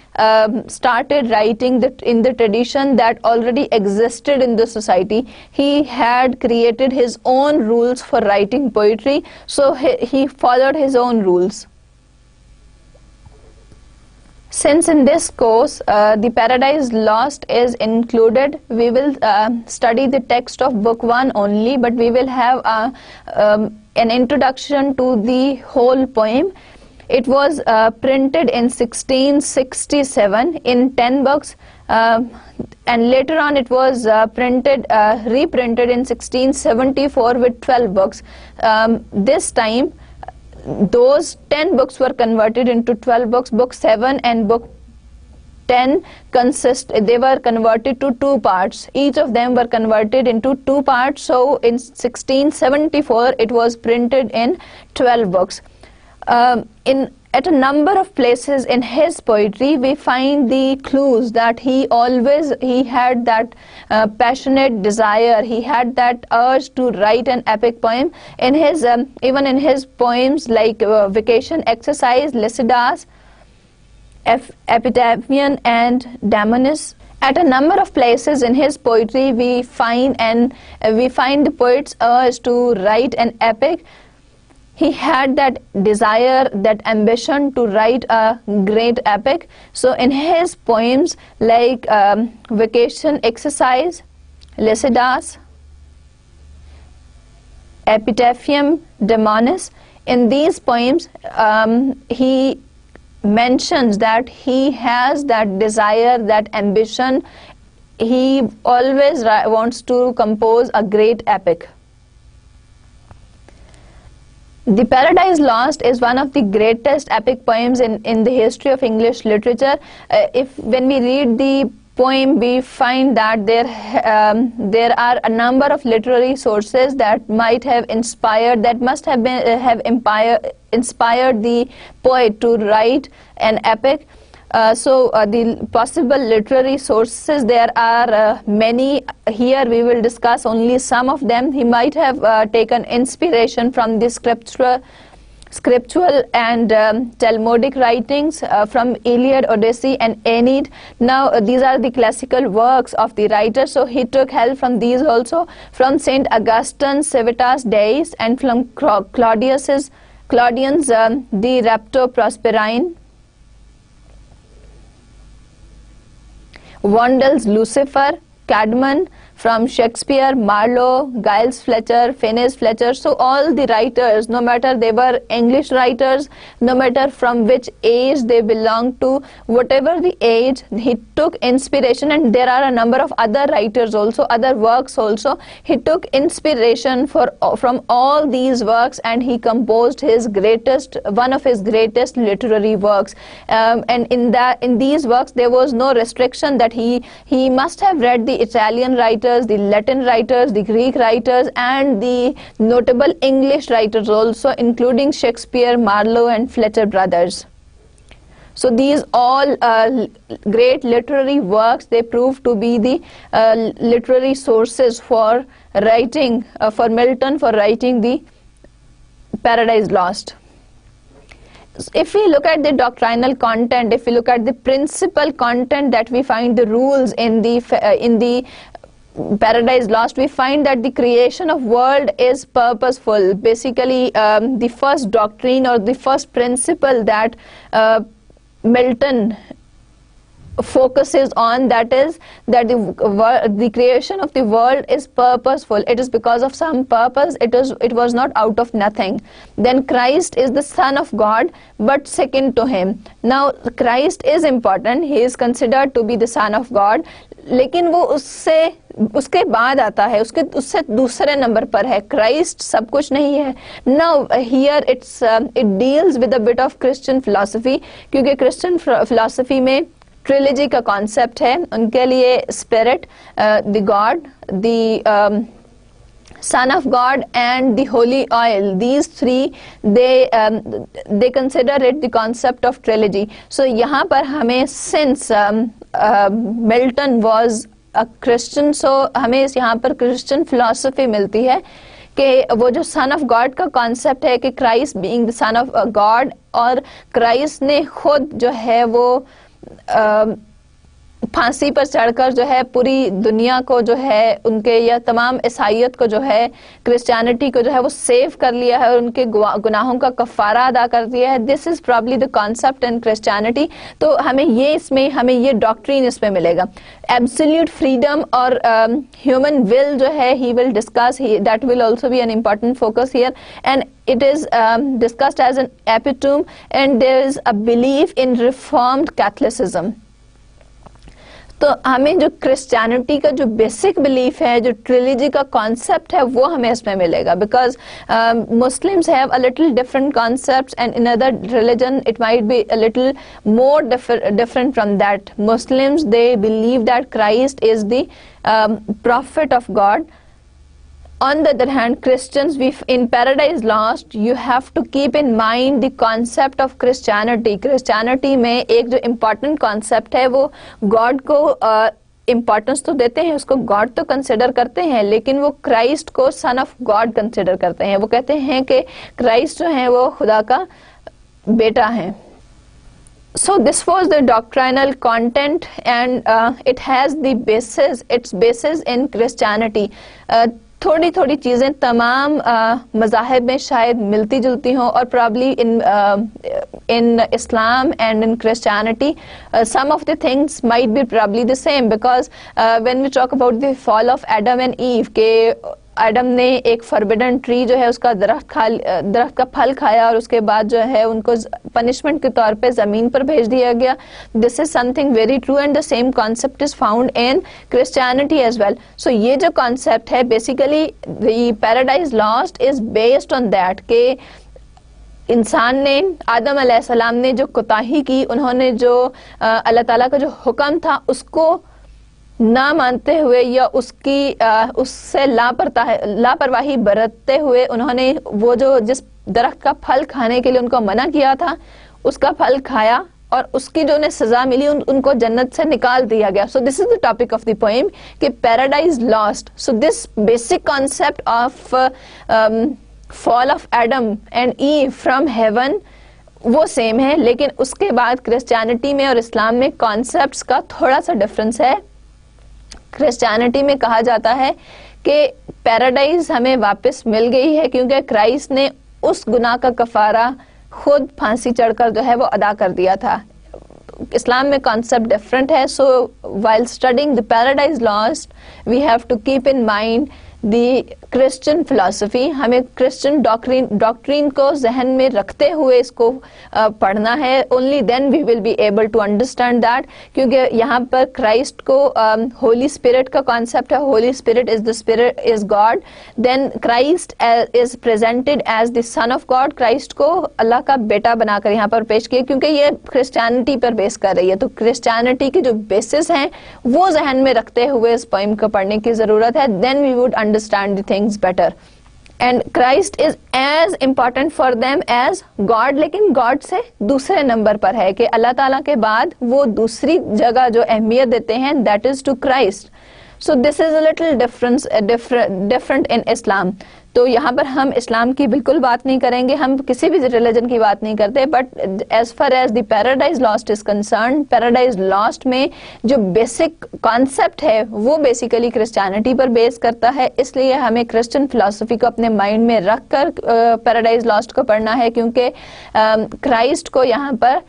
started writing in the tradition that already existed in the society. He had created his own rules for writing poetry, so he followed his own rules. Since in this course the Paradise Lost is included, we will study the text of book 1 only, but we will have an introduction to the whole poem. It was printed in 1667 in 10 books, and later on it was reprinted in 1674 with 12 books. This time those 10 books were converted into 12 books. Book 7 and book 10 they were converted to 2 parts. Each of them were converted into 2 parts. So in 1674 it was printed in 12 books. At a number of places in his poetry we find the clues that he had that passionate desire, he had that urge to write an epic poem. In his even in his poems like Vacation Exercise, Lycidas, Epitaphium and Damonis, at a number of places in his poetry we find the poet's urge to write an epic. He had that desire, that ambition to write a great epic. So in his poems like Vacation Exercise, Lycidas, Epitaphium, Damonis, in these poems he mentions that he has that desire, that ambition. He always wants to compose a great epic. The Paradise Lost is one of the greatest epic poems in the history of English literature. When we read the poem, we find that there are a number of literary sources that might have inspired, that must have inspired the poet to write an epic. The possible literary sources, there are many. Here we will discuss only some of them. He might have taken inspiration from the scriptural and Talmudic writings from Iliad, Odyssey, and Aeneid. Now these are the classical works of the writer, so he took help from these also, from Saint Augustine, Civitas Deis, and from Claudian's De Rapto Prosperine, Vondel's Lucifer, Cadman, from Shakespeare, Marlowe, Giles Fletcher, Phineas Fletcher. So all the writers, no matter they were English writers, no matter from which age they belonged to, whatever the age, he took inspiration. And there are a number of other writers also, other works also. He took inspiration from all these works, and he composed one of his greatest literary works. And in these works there was no restriction that he must have read the Italian writers, the Latin writers, the Greek writers, and the notable English writers also, including Shakespeare, Marlowe, and Fletcher brothers. So these all great literary works, they prove to be the literary sources for writing, for Milton, for writing the Paradise Lost. If we look at the doctrinal content, if we look at the principal content that we find, the rules in the Paradise Lost, we find that the creation of world is purposeful. Basically, the first doctrine or the first principle that Milton focuses on, that is that the creation of the world is purposeful. It is because of some purpose. It was not out of nothing. Then Christ is the Son of God, but second to him. Now Christ is important. He is considered to be the Son of God, लेकिन वो उसके बाद आता है, उससे दूसरे number पर है. क्राइस्ट सब कुछ नहीं है. Now here it deals with a bit of Christian philosophy, क्योंकि क्रिश्चियन फिलॉसफी में ट्रिलॉजी का कॉन्सेप्ट है. उनके लिए spirit, the God, the Son of God, and the holy oil, these three, they consider it the concept of trilogy. So यहाँ पर हमें, since Milton was a Christian, so हमें यहाँ पर Christian philosophy मिलती है कि वो जो Son of God का concept है कि Christ being the Son of God, और Christ ने खुद जो है वो फांसी पर चढ़कर जो है पूरी दुनिया को जो है उनके या तमाम ईसाइयत को जो है, क्रिश्चियनिटी को जो है वो सेव कर लिया है और उनके गुनाहों का कफारा अदा कर दिया है. This is probably the concept in Christianity. तो हमें ये डॉक्ट्रिन इसमें मिलेगा. एब्सोल्यूट फ्रीडम और ह्यूमन विल जो है, he will discuss, that will also be an important focus here, and it is discussed as an epitome, and there is a belief in reformed Catholicism. तो हमें जो Christianity का जो basic belief है, जो trilogy का कॉन्सेप्ट है, वो हमें इसमें मिलेगा. Because Muslims have a little different concepts, and in other religion it might be a little more different from that. Muslims, they believe that Christ is the prophet of God. On the other hand, Christians, in Paradise Lost, you have to keep in mind the concept of Christianity. Christianity में एक जो important concept है, वो God को importance तो देते हैं, उसको God तो consider करते हैं, लेकिन वो Christ को Son of God consider करते हैं. वो कहते हैं कि Christ जो है वो खुदा का बेटा है. So this was the doctrinal content, and it has its basis in Christianity. थोड़ी थोड़ी चीज़ें तमाम मज़ाहिब में शायद मिलती जुलती हों, और probably in Islam and in Christianity some of the things might be probably the same, because when we talk about the fall of Adam and Eve, के एडम ने एक फॉरबिडन ट्री जो है उसका दरख्त का फल खाया, और उसके बाद जो है उनको पनिशमेंट के तौर पे ज़मीन पर भेज दिया गया. This is something very true, and the same concept is found in Christianity as well. So ये जो कॉन्सेप्ट है, basically the paradise lost is based on that के इंसान ने, आदम अलैहिस्सलाम ने जो कोताही की, उन्होंने जो अल्लाह ताला का जो हुक्म था उसको ना मानते हुए या उससे लापरवाही बरतते हुए, उन्होंने वो जो जिस दरख्त का फल खाने के लिए उनको मना किया था उसका फल खाया, और उसकी जो उन्हें सजा मिली, उनको जन्नत से निकाल दिया गया. So this is the topic of the poem कि paradise lost. So this basic concept of fall of Adam and Eve from heaven वो सेम है, लेकिन उसके बाद क्रिश्चियनिटी में और इस्लाम में कॉन्सेप्ट्स का थोड़ा सा डिफरेंस है। क्रिश्चियनिटी में कहा जाता है कि पैराडाइज हमें वापस मिल गई है क्योंकि क्राइस्ट ने उस गुनाह का कफारा खुद फांसी चढ़कर जो है वो अदा कर दिया था। इस्लाम में कॉन्सेप्ट डिफरेंट है। So while studying the paradise Lost we have to keep in mind the Christian philosophy. हमें क्रिश्चियन डॉक्ट्रीन को जहन में रखते हुए इसको पढ़ना है। Only then we will be able to understand that, क्योंकि यहाँ पर क्राइस्ट को होली स्पिरिट का कॉन्सेप्ट है। Holy Spirit is God, then Christ is presented as the son of God. Christ को अल्लाह का बेटा बनाकर यहाँ पर पेश किया, क्योंकि ये क्रिश्चियनिटी पर बेस कर रही है। तो क्रिश्चियनिटी की जो बेसिस हैं वो जहन में रखते हुए इस पोइम को पढ़ने की जरूरत है। Then we would understand the things better, and Christ is as important for them as God, लेकिन God से दूसरे नंबर पर है कि अल्लाह ताला के बाद वो दूसरी जगह जो अहमियत देते हैं that is to Christ. So this is a little different in Islam. तो यहाँ पर हम इस्लाम की बिल्कुल बात नहीं करेंगे, हम किसी भी रिलीजन की बात नहीं करते, but as far as the paradise lost is concern, Paradise Lost में जो बेसिक कॉन्सेप्ट है वो बेसिकली क्रिश्चियनिटी पर बेस करता है। इसलिए हमें क्रिश्चियन फिलॉसफी को अपने माइंड में रख कर पैराडाइज लॉस्ट को पढ़ना है, क्योंकि क्राइस्ट को यहाँ पर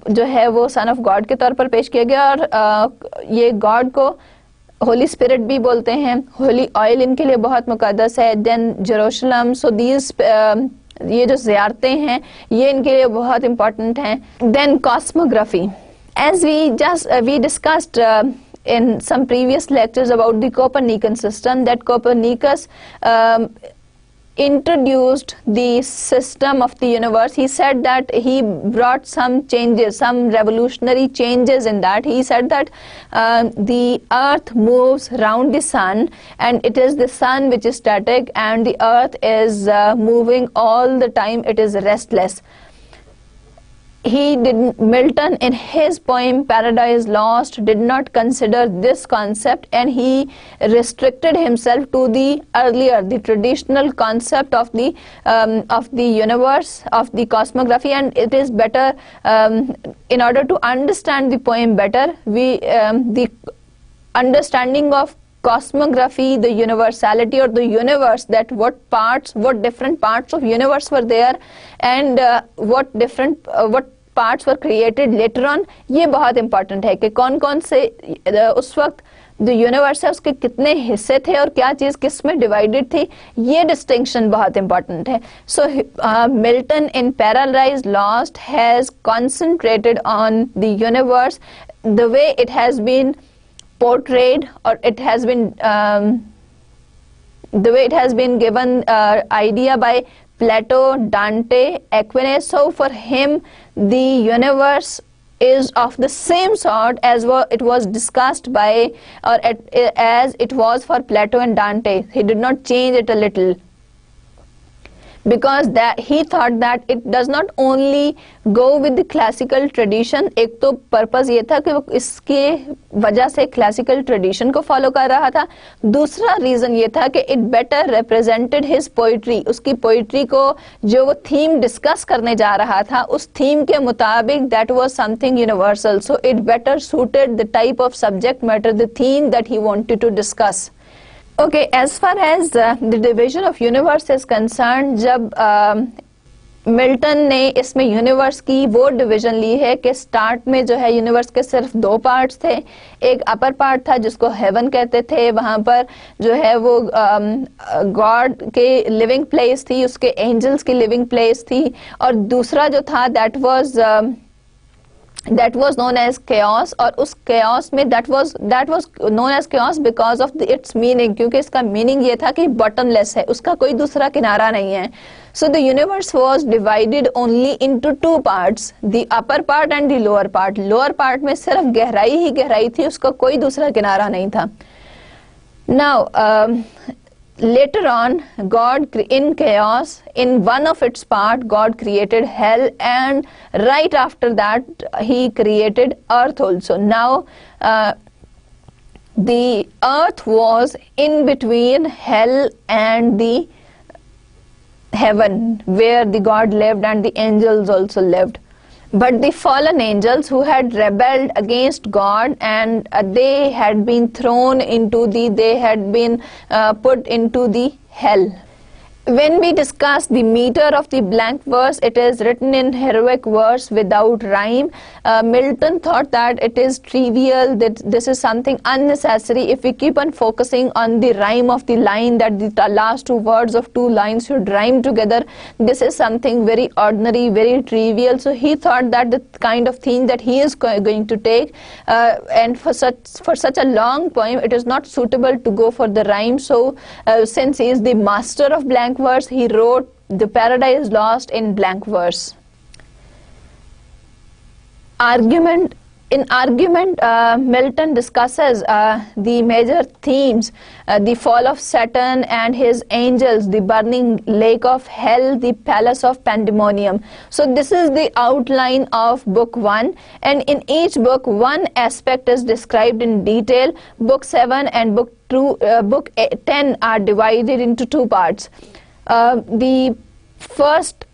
जो है वो सन ऑफ गॉड के तौर पर पेश किया गया, और ये गॉड को होली स्पिरिट भी बोलते हैं। होली ऑयल इनके लिए बहुत मुकद्दस है। देन जेरूशलम, सो दीज ये जो ज़ियारतें हैं ये इनके लिए बहुत इंपॉर्टेंट हैं। Then cosmography, as we discussed in some previous lectures about the Copernican system, that Copernicus introduced the system of the universe. He said that he brought some changes, some revolutionary changes in that. He said that the earth moves round the sun, and it is the sun which is static, and the earth is moving all the time. It is restless. Milton in his poem Paradise Lost did not consider this concept, and he restricted himself to the earlier, the traditional concept of the universe, of the cosmography. And it is better, in order to understand the poem better, the understanding of cosmography, the universality or the universe, that what different parts of universe were there, and what parts were created later on, ये बहुत important है कि कौन कौन से उस वक्त जो यूनिवर्स है उसके कितने हिस्से थे और क्या चीज किस में डिवाइडेड थी, ये डिस्टिंक्शन बहुत important है. So Milton in Paradise Lost has concentrated on the universe, the way it has been portrayed, or it has been the way it has been given idea by Plato, Dante, Aquinas. So for him the universe is of the same sort as it was discussed by, or as it was for Plato and Dante. He did not change it a little, because that he thought that it does not only go with the classical tradition. एक तो purpose ये था कि वो इसके वजह से classical tradition को फॉलो कर रहा था. दूसरा रीजन ये था कि it better represented his poetry. उसकी पोइट्री को जो वो थीम डिस्कस करने जा रहा था उस थीम के मुताबिक that was something universal. So it better suited the type of subject matter, the theme that he wanted to discuss. Okay, as far as the division of universe is concerned, जब Milton ने इसमें universe की वो division ली है कि start में जो है यूनिवर्स के सिर्फ दो पार्ट्स थे. एक अपर पार्ट था जिसको हेवन कहते थे, वहां पर जो है वो गॉड के लिविंग प्लेस थी, उसके एंजल्स की लिविंग प्लेस थी, और दूसरा जो था that was known as chaos. और उस chaos में that was known as chaos because of its meaning, क्योंकि इसका meaning ये था कि bottomless है, उसका कोई दूसरा किनारा नहीं है. So the universe was divided only into two parts, the upper part and the lower part. Lower part में सिर्फ गहराई ही गहराई थी, उसका कोई दूसरा किनारा नहीं था. Now later on, God in chaos, in one of its part, God created hell, and right after that he created earth also. Now the earth was in between hell and the heaven where the God lived and the angels also lived. But the fallen angels who had rebelled against God, and they had been thrown into they had been put into the hell. When we discuss the meter of the blank verse, it is written in heroic verse without rhyme. Milton thought that it is trivial, that this is something unnecessary. If we keep on focusing on the rhyme of the line, that the last two words of two lines should rhyme together, this is something very ordinary, very trivial. So he thought that the kind of theme that he is going to take, and for such a long poem, it is not suitable to go for the rhyme. So since he is the master of blank verse, he wrote the Paradise Lost in blank verse. In argument, Milton discusses the major themes, the fall of Saturn and his angels, the burning lake of hell, the palace of pandemonium. So this is the outline of book 1, and in each book one aspect is described in detail. Book 7 and book 10 are divided into two parts. The first,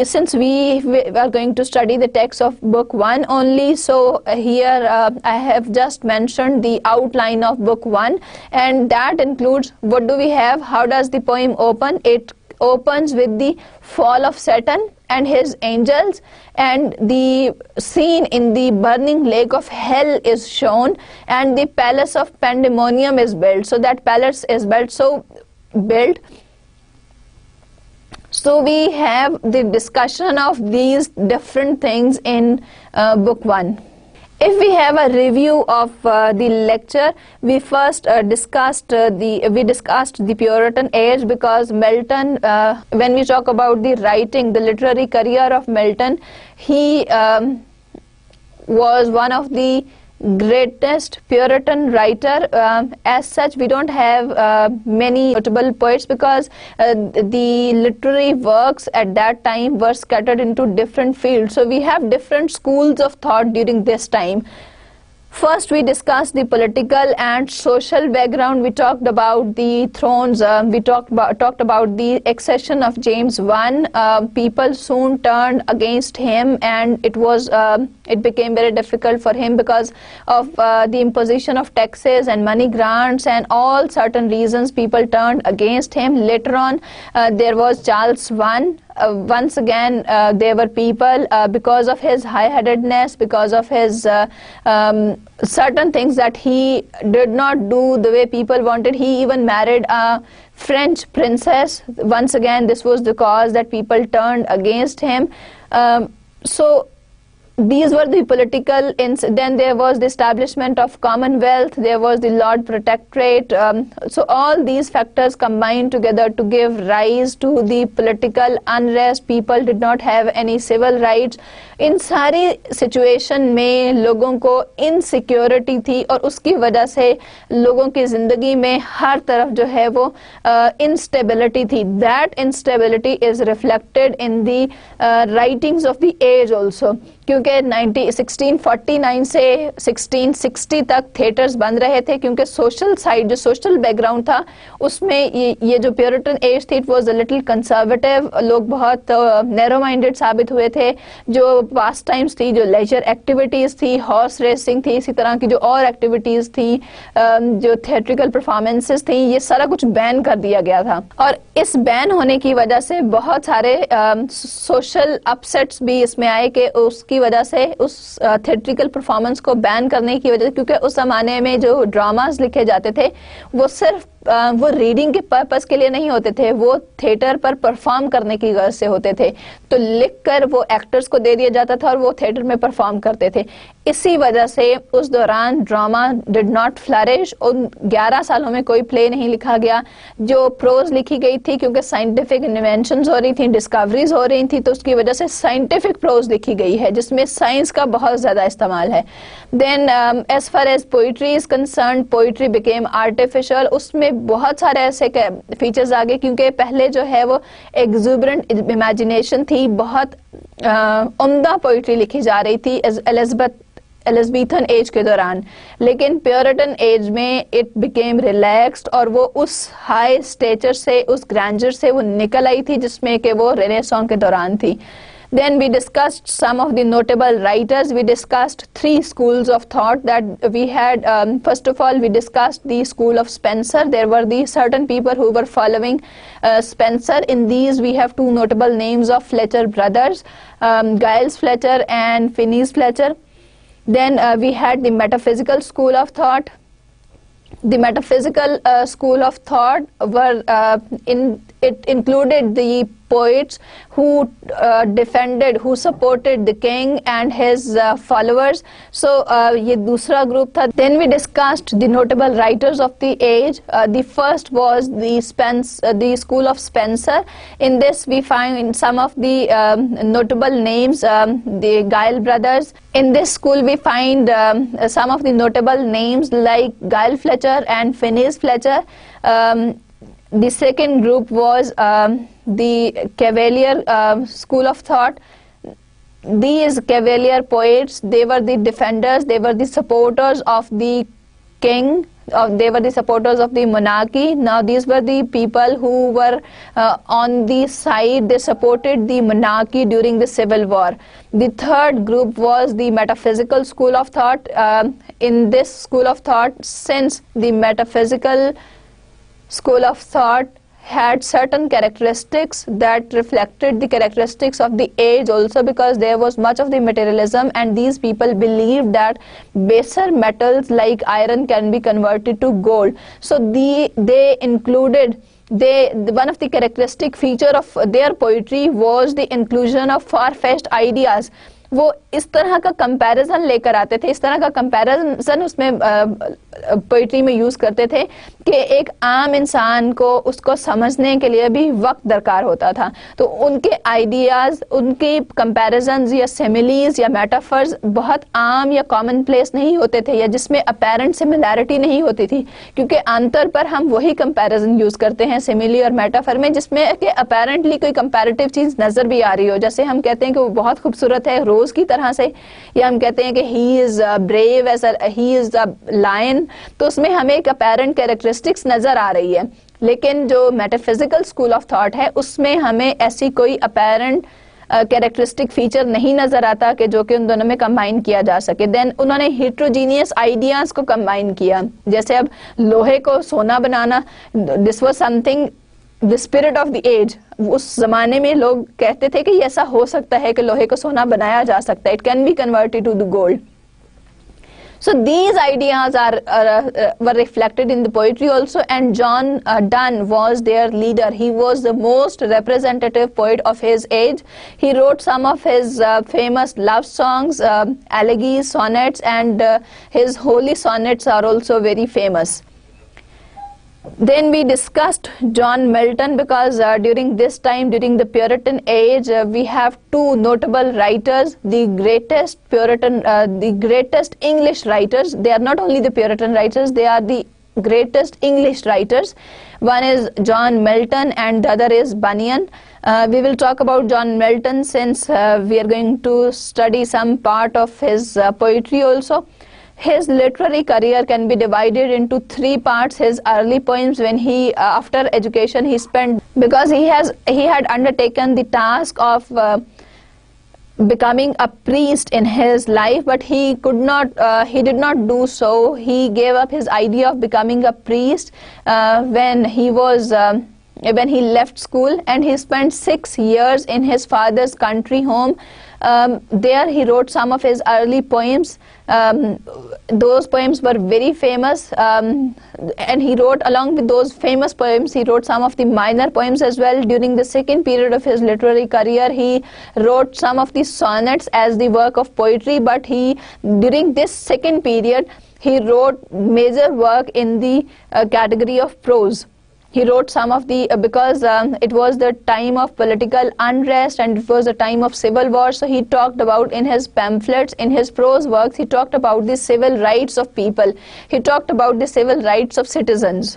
since we are going to study the text of book 1 only, so here I have just mentioned the outline of book 1, and that includes what do we have, how does the poem open. It opens with the fall of Saturn and his angels, and the scene in the burning lake of hell is shown, and the palace of pandemonium is built. So that palace is built. So we have the discussion of these different things in book 1. If we have a review of the lecture, we first discussed the Puritan age, because Milton, when we talk about the writing, the literary career of Milton, he was one of the greatest Puritan writer. As such, we don't have many notable poets, because the literary works at that time were scattered into different fields. So we have different schools of thought during this time. First, we discussed the political and social background. We talked about the thrones. We talked about the accession of James I. People soon turned against him, and it became very difficult for him because of the imposition of taxes and money grants, and all certain reasons people turned against him. Later on, there was Charles I. Once again, there were people, because of his high-headedness, because of his certain things that he did not do the way people wanted. He even married a French princess. Once again, this was the cause that people turned against him. So these were the political. Then there was the establishment of Commonwealth. There was the Lord Protectorate. So all these factors combined together to give rise to the political unrest. People did not have any civil rights. इन सारी situation में लोगों को insecurity थी, और उसकी वजह से लोगों की ज़िंदगी में हर तरफ जो है वो इंस्टेबिलिटी थी. That instability is reflected in the writings of the age also, क्योंकि 1649 से 1660 तक थिएटर्स बंद रहे थे, क्योंकि सोशल साइड, जो सोशल बैकग्राउंड था, उसमें ये जो प्यूरिटन एज थी, it was a little conservative. लोग बहुत नैरो माइंडेड साबित हुए थे. जो पास टाइम्स थी, जो लेजर एक्टिविटीज़ थी, हॉर्स रेसिंग थी, इसी तरह की जो और एक्टिविटीज़ थी, जो थिएट्रिकल परफॉर्मेंसेस थी, ये सारा कुछ बैन कर दिया गया था. और इस बैन होने की वजह से बहुत सारे सोशल अपसेट्स भी इसमें आए, कि उसकी वजह से, उस थिएट्रिकल परफॉर्मेंस को बैन करने की वजह से, क्योंकि उस ज़माने में जो ड्रामास लिखे जाते थे वो सिर्फ वो रीडिंग के पर्पस के लिए नहीं होते थे, वो थिएटर पर परफॉर्म करने की गर्ज से होते थे. तो लिखकर वो एक्टर्स को दे दिया जाता था और वो थिएटर में परफॉर्म करते थे. इसी वजह से उस दौरान ड्रामा डिड नॉट फ्लरिश. उन 11 सालों में कोई प्ले नहीं लिखा गया. जो प्रोज लिखी गई थी, क्योंकि साइंटिफिक इन्वेंशंस हो रही थी, डिस्कवरीज हो रही थी, तो उसकी वजह से साइंटिफिक प्रोज लिखी गई है, जिसमें साइंस का बहुत ज़्यादा इस्तेमाल है. Then as far as poetry is concern, poetry became artificial. उसमें बहुत सारे ऐसे फीचर्स आ गए, क्योंकि पहले जो है वो एग्जूबरेंट इमेजिनेशन थी, बहुत उम्दा पोइट्री लिखी जा रही थी. एलिज़ाबेथन एज के दौरान, लेकिन प्योरिटन एज में इट बिकेम रिलैक्स्ड और वो उस हाई स्टेचर से, उस ग्रैंडर से वो निकल आई थी जिसमें कि वो रेनेसां के दौरान थी. Then we discussed some of the notable writers. We discussed 3 schools of thought that we had. First of all, we discussed the school of Spencer. There were the certain people who were following Spencer. In these, we have 2 notable names of Fletcher brothers, Giles Fletcher and Phineas Fletcher. Then we had the metaphysical school of thought. The metaphysical school of thought it included the poets who defended, who supported the king and his followers. So ये दूसरा group था. Then we discussed the notable writers of the age. The first was the school of Spencer. In this we find some of the notable names, the Giles brothers. In this school we find some of the notable names like Giles Fletcher and Phineas Fletcher. The second group was the Cavalier school of thought. These Cavalier poets, they were the defenders, they were the supporters of the king, they were the supporters of the monarchy. Now these were the people who were on the side, they supported the monarchy during the Civil War. The third group was the metaphysical school of thought. In this school of thought, since the metaphysical school of thought had certain characteristics that reflected the characteristics of the age also, because there was much of the materialism, and these people believed that baser metals like iron can be converted to gold. So they included, one of the characteristic feature of their poetry was the inclusion of far-fetched ideas. वो इस तरह का comparison लेकर आते थे, इस तरह का कंपैरिजन उसमें पोइट्री में यूज करते थे कि एक आम इंसान को उसको समझने के लिए भी वक्त दरकार होता था. तो उनके आइडियाज, उनके कंपैरिजन्स या सिमिलीज या मेटाफर्स बहुत आम या कॉमन प्लेस नहीं होते थे, या जिसमें अपेरेंट सिमिलैरिटी नहीं होती थी, क्योंकि आमतौर पर हम वही कंपैरिजन यूज करते हैं सिमिली और मेटाफर में जिसमें कि अपेरेंटली कोई कंपैरेटिव चीज नजर भी आ रही हो. जैसे हम कहते हैं कि वो बहुत खूबसूरत है रोज की तरह से, या हम कहते हैं कि he is brave as he is a lion, तो उसमें हमें एक अपेरेंट कैरेक्टरिस्टिक्स नजर आ रही है. लेकिन जो मेटाफिजिकल स्कूल ऑफ थॉट है उसमें हमें ऐसी कोई अपेरेंट कैरेक्टरिस्टिक फीचर नहीं नजर आता कि जो कि उन दोनों में कंबाइन किया जा सके. देन उन्होंने हिट्रोजीनियस आइडियाज को कंबाइन किया. जैसे अब लोहे को सोना बनाना, this was something the spirit of the age. उस जमाने में लोग कहते थे कि ऐसा हो सकता है कि लोहे को सोना बनाया जा सकता है, it can be converted to the gold. So these ideas were reflected in the poetry also, and John Donne was their leader. He was the most representative poet of his age. He wrote some of his famous love songs, elegies, sonnets, and his holy sonnets are also very famous. Then we discussed John Milton, because during this time, during the Puritan age, we have 2 notable writers, the greatest English writers. They are not only the Puritan writers, they are the greatest English writers. One is John Milton and the other is Bunyan. We will talk about John Milton since we are going to study some part of his poetry also. His literary career can be divided into 3 parts. His early poems, when he after education he spent, because he had undertaken the task of becoming a priest in his life, but he did not do so. He gave up his idea of becoming a priest when he left school, and he spent 6 years in his father's country home. There he wrote some of his early poems. Those poems were very famous, and he wrote, along with those famous poems, he wrote some of the minor poems as well. During the second period of his literary career, he wrote some of the sonnets as the work of poetry, but during this second period, he wrote major work in the category of prose. He wrote some of the, because it was the time of political unrest and it was the time of civil war, so he talked about in his pamphlets, in his prose works, he talked about the civil rights of people. He talked about the civil rights of citizens.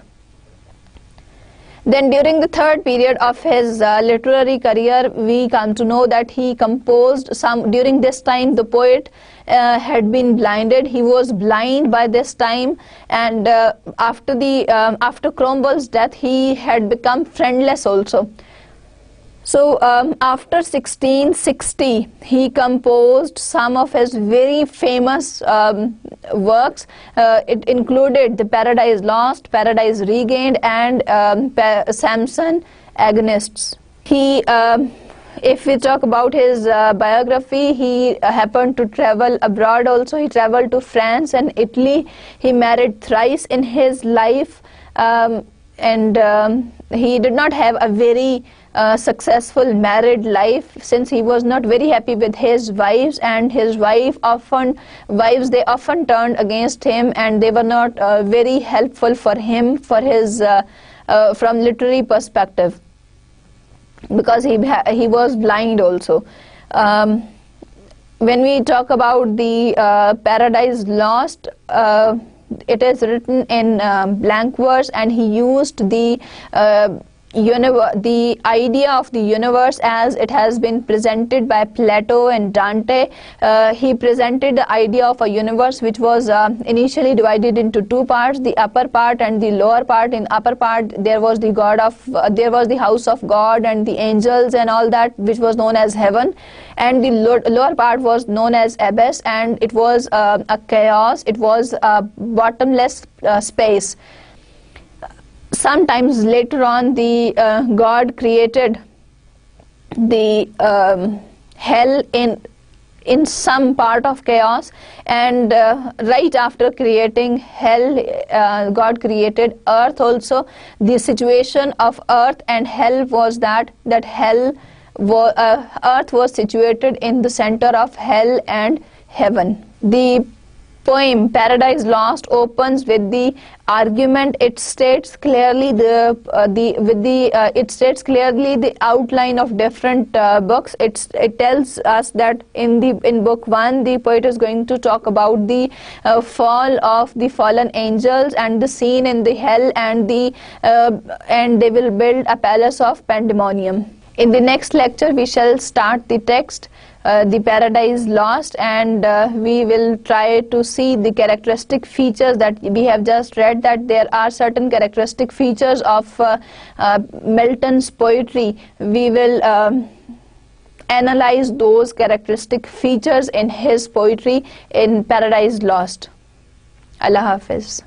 Then during the third period of his literary career, we come to know that he composed some. During this time, the poet had been blinded. He was blind by this time, and after Cromwell's death, he had become friendless also. So after 1660, he composed some of his very famous works. It included the Paradise Lost, Paradise Regained, and Samson Agonists. He, if we talk about his biography, he happened to travel abroad also. He traveled to France and Italy. He married thrice in his life, and he did not have a very successful married life, since he was not very happy with his wives, and his wives they often turned against him, and they were not very helpful for him for his from literary perspective, because he was blind also. When we talk about the Paradise Lost, it is written in blank verse, and he used the idea of the universe as it has been presented by Plato and Dante. He presented the idea of a universe which was initially divided into two parts, the upper part and the lower part. In upper part there was the the house of God and the angels and all that, which was known as heaven, and the lower part was known as abyss, and it was a chaos. It was a bottomless space. Sometimes later on, the God created the hell in some part of chaos, and right after creating hell, God created earth also. The situation of earth and hell was that earth was situated in the center of hell and heaven. The poem Paradise Lost opens with the argument. It states clearly the outline of different books. It tells us that in book 1 the poet is going to talk about the fall of the fallen angels and the scene in the hell, and they will build a palace of pandemonium. In the next lecture we shall start the text, the Paradise Lost, and we will try to see the characteristic features that we have just read, that there are certain characteristic features of Milton's poetry. We will analyze those characteristic features in his poetry in Paradise Lost. Allah Hafiz.